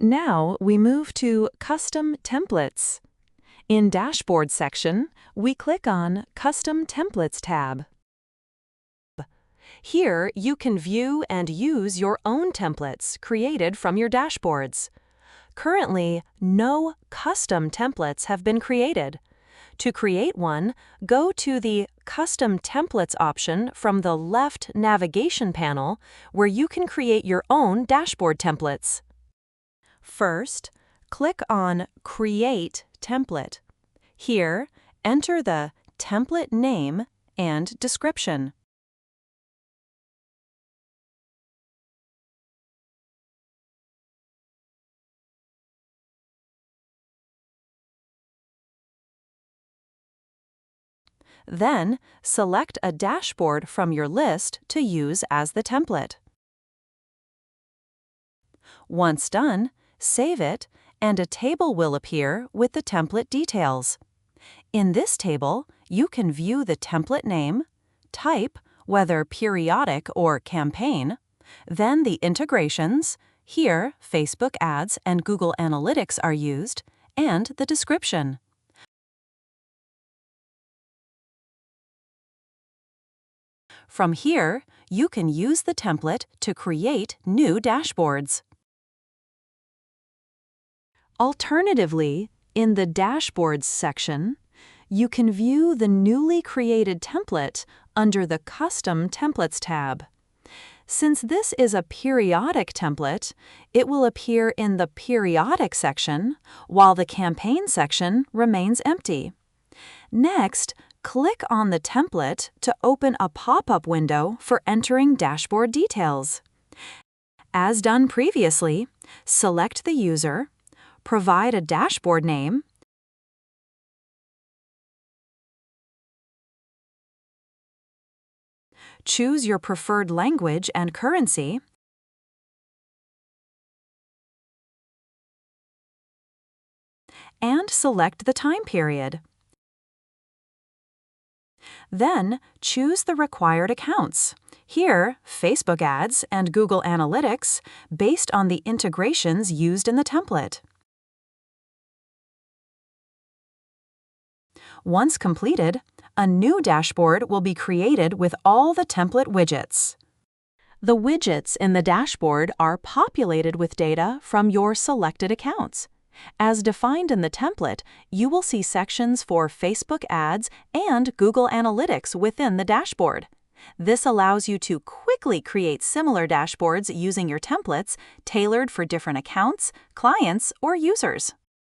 Now we move to Custom Templates. In Dashboard section, we click on Custom Templates tab. Here you can view and use your own templates created from your dashboards. Currently, no custom templates have been created. To create one, go to the Custom Templates option from the left navigation panel, where you can create your own dashboard templates. First, click on Create Template. Here, enter the template name and description. Then, select a dashboard from your list to use as the template. Once done, save it, and a table will appear with the template details. In this table, you can view the template name, type, whether periodic or campaign, then the integrations, here Facebook ads and Google Analytics are used, and the description. From here, you can use the template to create new dashboards. Alternatively, in the Dashboards section, you can view the newly created template under the Custom Templates tab. Since this is a periodic template, it will appear in the Periodic section, while the Campaign section remains empty. Next, click on the template to open a pop-up window for entering dashboard details. As done previously, select the user, provide a dashboard name, choose your preferred language and currency, and select the time period. Then, choose the required accounts. Here, Facebook ads and Google Analytics, based on the integrations used in the template. Once completed, a new dashboard will be created with all the template widgets. The widgets in the dashboard are populated with data from your selected accounts. As defined in the template, you will see sections for Facebook ads and Google Analytics within the dashboard. This allows you to quickly create similar dashboards using your templates tailored for different accounts, clients, or users.